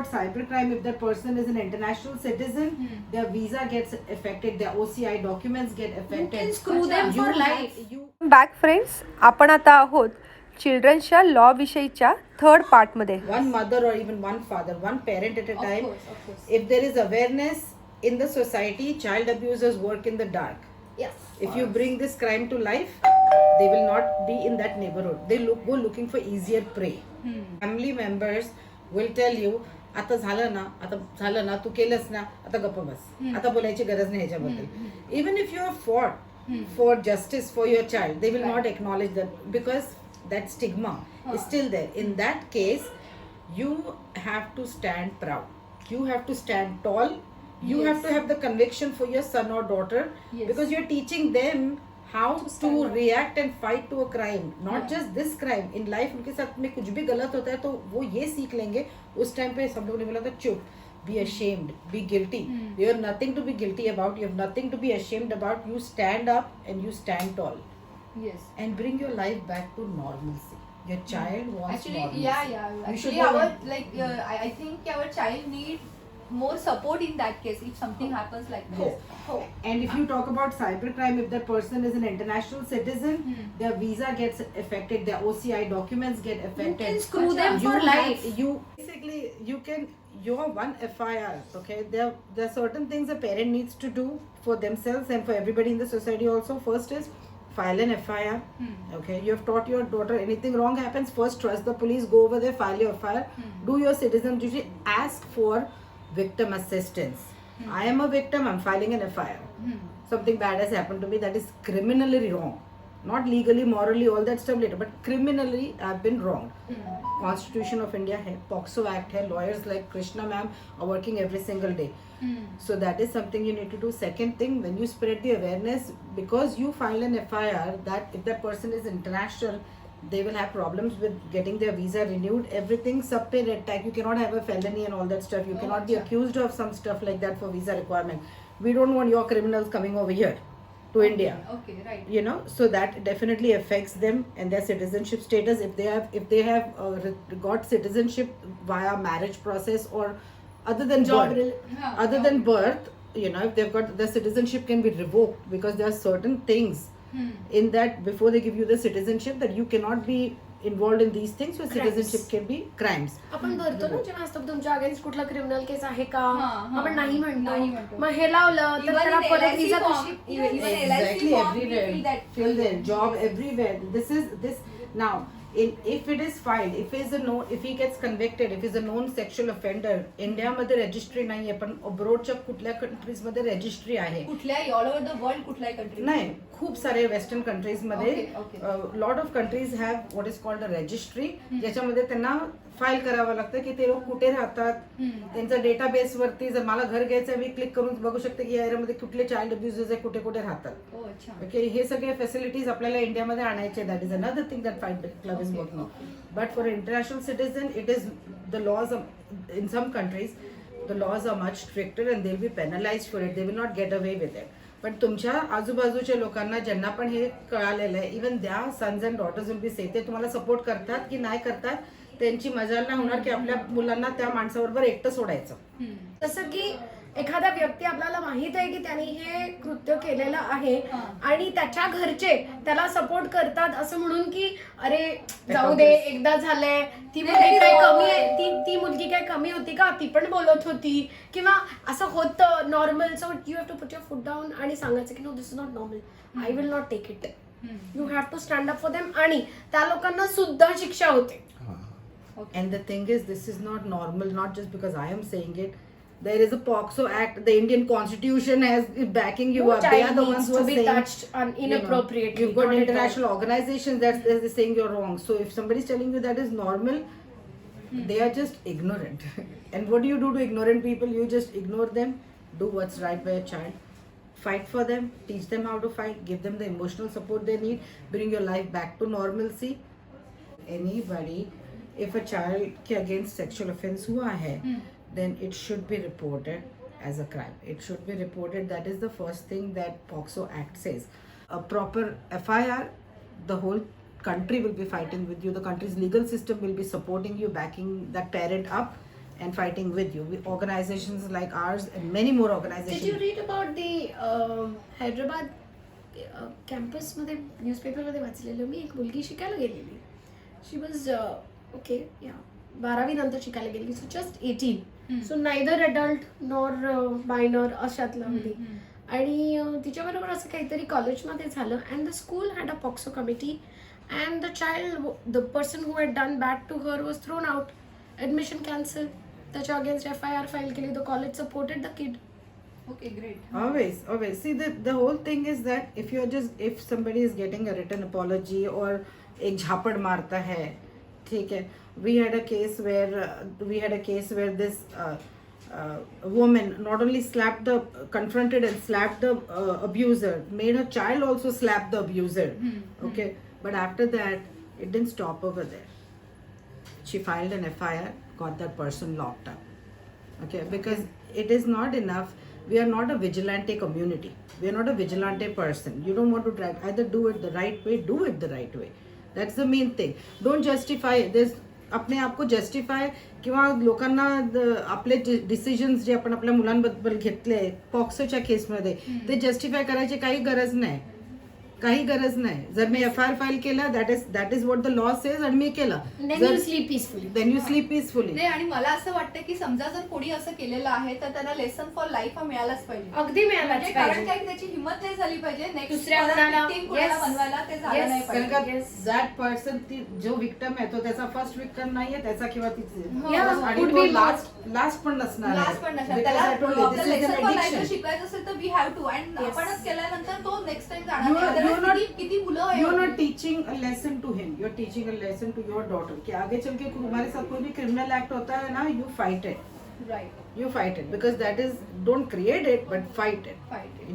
about cybercrime, if that person is an international citizen, their visa gets affected, their OCI documents get affected. You can screw them for life. Back friends, आपण आता आहोत चिल्ड्रन्सच्या law विषयीच्या third पार्टमध्ये. One mother or even one father, one parent at a time. Of course. If there is awareness in the society, child abusers work in the dark. Yes. If you bring this crime to life, they will not be in that neighborhood. They go looking for easier prey. Family members will tell you, आता झालं ना तू केलंस ना, आता गप्प बस, आता बोलायची गरज नाही ह्याच्याबद्दल. Even if you have fought for justice for your child, they will not acknowledge that because that stigma is still there. In that case, you have to stand proud. You have to stand tall. You have to have the conviction for your son or daughter, because you're teaching them how to react and fight to a crime. Not just this crime. In life उनके साथ में कुछ भी गलत होता है तो वो ये सीख लेंगे. उस टाइम पे सब लोगों ने बोला था चुप, be ashamed, be guilty. You have nothing to be guilty about. You have nothing to be ashamed about. You stand up and you stand tall. Yes. And bring your life back to normalcy. Your child wants Actually, normalcy. yeah. You should Actually, I think our child need more support in that case if something happens like this. Yes. And if you talk about cybercrime, if that person is an international citizen, their visa gets affected, their OCI documents get affected. You can screw them for life. You're one FIR, okay? There are certain things a parent needs to do for themselves and for everybody in the society also. First is file an FIR. Okay, you have taught your daughter anything wrong happens, first trust the police, go over there, file your FIR, do your citizen duty, ask for victim assistance. I am a victim, I'm filing an FIR. Something bad has happened to me that is criminally wrong. Not legally, morally, all that stuff later, but criminally I've been wronged. Constitution of India hai, POCSO Act hai, lawyers like Krishna ma'am are working every single day. So that is something you need to do. Second thing, when you spread the awareness, because you file an FIR, that if that person is international, they will have problems with getting their visa renewed. Everything sub pe red tag. You cannot have a felony and all that stuff. You cannot be accused of some stuff like that for visa requirement. We don't want your criminals coming over here to India. Okay, right. You know, so that definitely affects them and their citizenship status. If they have got citizenship via marriage process or other than birth, you know, if they've got the citizenship can be revoked, because there are certain things in that before they give you the citizenship that you cannot be involved in these things, so citizenship can be crimes. आपण भरतो ना जेव्हा असतं तुमच्या against कुठला criminal case आहे का, आपण नाही नाही म्हणतो, म्हणतो. मग हे लावलं तर त्याला परत विजा कशी. Exactly, everywhere. Fill their job everywhere. This now. If it is filed, if he gets convicted, if he's a known sexual offender, India मध्ये registry नाही आहे, पण abroadच्या कुठल्या countries मध्ये registry आहे. कुठल्याही ऑल ओव्हर द वर्ल्ड कुठल्याही कंट्री नाही, खूप सारे वेस्टर्न कंट्रीज मध्ये Okay. Lot of countries have what is called a registry, ज्याच्यामध्ये त्यांना फाईल करावं लागतं की ते लोक कुठे राहतात. त्यांचा डेटाबेस वरती जर मला घर घ्यायचं मी क्लिक करून बघू शकते की या एरियामध्ये कुठले चाइल्ड अब्युजेस आहे, कुठे कुठे राहतात. ओके, हे सगळे फॅसिलिटीज आपल्याला इंडियामध्ये आणायचे. That is another thing that Fight Club is working on. But for international citizen it is the laws in some countries the laws are much stricter and they'll be penalized for it. They will not get away with it. पण तुमच्या आजूबाजूच्या लोकांना ज्यांना पण हे कळालेलं आहे, even the sons and daughters will be safe. ते तुम्हाला support करतात की नाही करतात त्यांची मजाल नाही होणार की आपल्या मुलांना त्या माणसाबरोबर एकटं सोडायचं. जसं की एखादा व्यक्ती आपल्याला माहित आहे की त्यांनी हे कृत्य केलेलं आहे आणि त्याच्या घरचे त्याला सपोर्ट करतात असं म्हणून की अरे जाऊ दे, एकदा झालंय, ती मुलगी काय कमी आहे, ती मुलगी काय कमी होती का, ती पण बोलत होती, किंवा असं होतं normal. So you have to put your foot down आणि सांगायचं की no, this is not normal, I will not take it. You have to stand up for them आणि त्या लोकांना सुद्धा शिक्षा होते. And the thing is, this is not normal, not just because I am saying it. There is a POCSO Act. The Indian Constitution is backing you up. They are the ones who are saying touched inappropriately. You've got international organizations that they're saying you're wrong. So if somebody is telling you that is normal, they are just ignorant. And what do you do to ignorant people? You just ignore them. Do what's right by a child. Fight for them. Teach them how to fight. Give them the emotional support they need. Bring your life back to normalcy. Anybody, if a child against sexual offense हुआ है, then it should be reported as a crime. It should be reported. That is the first thing that POCSO Act says. A proper FIR, the whole country will be fighting with you. The country's legal system will be supporting you, backing that parent up. and fighting with you. Organizations like ours and many more Did organizations. you read about the Hyderabad कॅम्पसमध्ये न्यूजपेपरमध्ये वाचलेलं मी एक मुलगी शिकायला गेलेली. She was okay या 12वी नंतर शिकायला गेली. So just 18. So neither adult nor minor अशातलं होती. आणि तिच्याबरोबर असं काहीतरी कॉलेजमध्ये झालं and the school had a POCSO committee and the child the person who had done bad to her was thrown out. Admission cancel. त्याच्या अगेन्स्ट FIR फाईल केली. The college supported the kid. Okay, great. Always. See, the whole thing is that if somebody is getting a written apology or एक झापड़ मारता है, ठीक है. We had a case where this woman not only confronted and slapped the abuser, made her child also slap the abuser. Okay, but after that, it didn't stop over there. She filed an FIR, got that person locked up. Okay, because it is not enough. We are not a vigilante community. We are not a vigilante person. You don't want to try. Either do it the right way, do it the right way. That's the main thing. Don't justify. There's अपने आप को justify किंवा लोकांना आपले decisions जे आपण आपल्या मुलांबद्दल घेतले पॉक्सोच्या केसमध्ये ते जस्टिफाय करायची काही गरज नाही. जर मी FIR फाईल केला that is what the law says आणि मी केला Then you sleep peacefully. नाही, आणि मला असं वाटतं की समजा जर कोणी असं केलेलं आहे तर त्याला लेसन फॉर लाईफ हा मिळालाच पाहिजे. अगदी मिळालाच म्हणजे कारण पाहिजे. काय त्याची हिंमत नाही झाली पाहिजे नेक्स्ट दुसऱ्या कोणाला कोणाला बनवायला ते झालं नाही कारण का पाहिजे. दॅट पर्सन जो विक्टम आहे तो त्याचा फर्स्ट विक्टम नाहीये त्याचा किंवा तिचे Yeah, आणि could तो be लास्ट पण नसणार लास्ट पण नसेल. त्याला आपलं लेसन फॉर लाईफ शिकायचं असेल तर वी हॅव टू. अँड आपणच केल्यानंतर तो नेक्स्ट टाइम जाणार नाही. किती मुलं you are not teaching a lesson to him, you are teaching a lesson to your daughter कि आगे चल के तुम्हारे साथ कोई भी क्रिमिनल एक्ट होता है ना, you fight it. You fight it because that is, don't create it but fight it.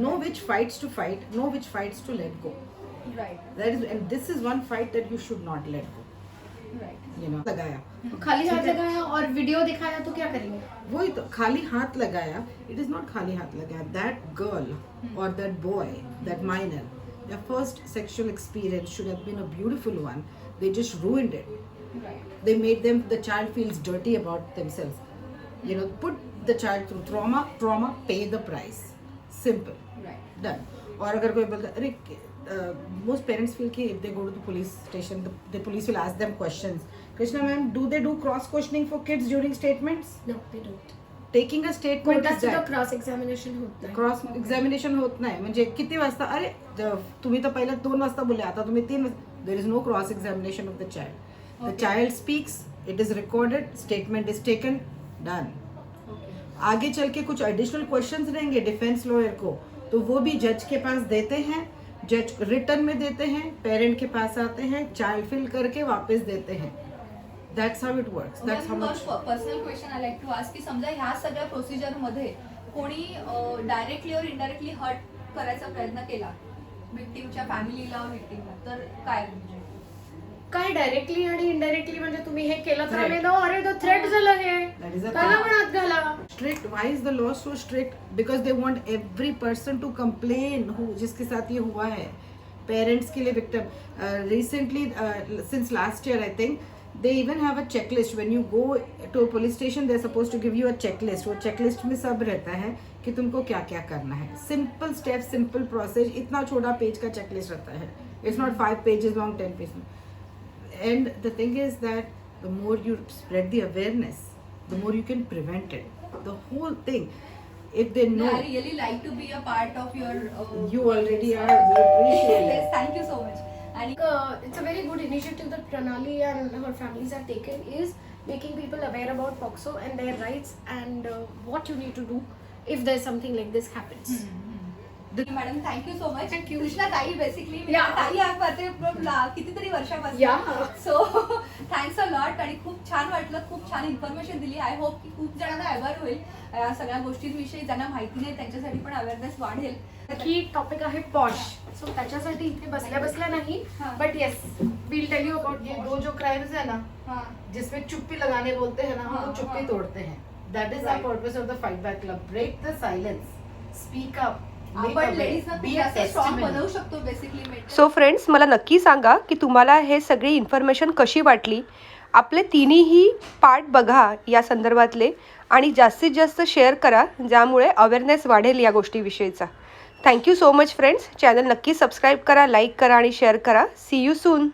Know which fights to fight, know which fights to let go. Right. That is, and this is one fight that you should not let go. Right. You know, लगाया. खाली हाथ लगाया और video दिखाया तो क्या करेंगे? वही तो खाली हाथ लगाया. It is not खाली हाथ लगाया. That girl or that boy, that minor, their first sexual experience should have been a beautiful one. They just ruined it. Right. They made the child feels dirty about themselves. You know, put the child through trauma, pay the price. Simple. Right. Done. और अगर कोई बोलता अरे most parents feel कि if they go to the police station, the police will ask them questions. Krishna ma'am, do they do cross questioning for kids during statements? No, they don't. Taking a statement is कोर्टाचं that. Cross examination होत नाही. Cross examination होत नाही. म्हणजे किती वाजता अरे तुम्ही तर पहिला 2 वाजता बोलले आता तुम्ही 3 वाजता. There is no cross examination of the child. The child speaks, it is recorded, statement is taken, done. आगे चल के कुछ एडिशनल क्वेश्चंस रहेंगे डिफेंस लॉयर को तो वो भी जज के पास देते हैं. जज रिटर्न में देते हैं, पेरेंट के पास आते हैं, चाइल्ड फिल करके वापस देते हैं. That's how it works. That's how much. Personal question I like to ask की समजा ह्या सगळ्या प्रोसिजर मध्ये कोणी डायरेक्टली और इनडायरेक्टली हर्ट करायचा प्रयत्न केला विक्टिमच्या फॅमिलीला विक्टिमला तर काय म्हणजे काय डायरेक्टली आणि इनडायरेक्टली म्हणजे तुम्ही हे केलं तर Threat. आम्ही ना अरे तो थ्रेट झालं हे That is a त्याला threat. पण हात घाला. Strict. Why is the law so strict? Because they want every person to complain who जिसके साथ ये हुआ है. Parents के लिए victim. Recently, since last year I think, they even have a checklist. When you go to a police station, they're supposed to give you a checklist. वो checklist में सब रहता है कि तुमको क्या क्या करना है. Simple steps, simple process. इतना छोटा पेज का checklist रहता है. It's not 5 pages long, 10 pages. And the thing is that the more you spread the awareness, the more you can prevent it. The whole thing. If they know, I really like to be a part of your you already are. We appreciate it. yes, thank you so much. And It's a very good initiative that Pranali and her families have taken is making people aware about POCSO and their rights and what you need to do if there's something like this happens. Madam thank you so much. Thank you. Krishna ताई basically Yeah. ताई आहे कितीतरी वर्षापासून. Yeah. So thanks a lot आणि खूप छान वाटलं, खूप छान इन्फॉर्मेशन दिली. आय होप की खूप जणांना अवेअर होईल या सगळ्या गोष्टींविषयी. ज्यांना माहिती नाही त्यांच्यासाठी पण अवेअरनेस वाढेल. की टॉपिक आहे पॉश. सो त्याच्यासाठी इथे बसल्या बसल्या नाही but yes will tell you about ये दो जो क्राइम्स है ना हां जिसमें चुप्पी लगाने बोलते हैं ना हम हाँ, वो चुप्पी हाँ. तोड़ते हैं. That is the Right. purpose of the Fight Back Club. Break the silence. Speak up. Make आपण a लेडीजना way. खूप Be a जास्त स्ट्रॉंग testimony. बनवू शकतो बेसिकली. सो फ्रेंड्स, मला नक्की सांगा की तुम्हाला हे सगळी इन्फॉर्मेशन कशी वाटली आपले तिन्हीही पार्ट बघा या संदर्भातले आणि जास्तीत जास्त शेअर करा, ज्यामुळे अवेअरनेस वाढेल या गोष्टीविषयीचा. Thank you so much friends. Channel नक्की सबस्क्राईब करा, लाईक करा आणि शेअर करा. See you soon.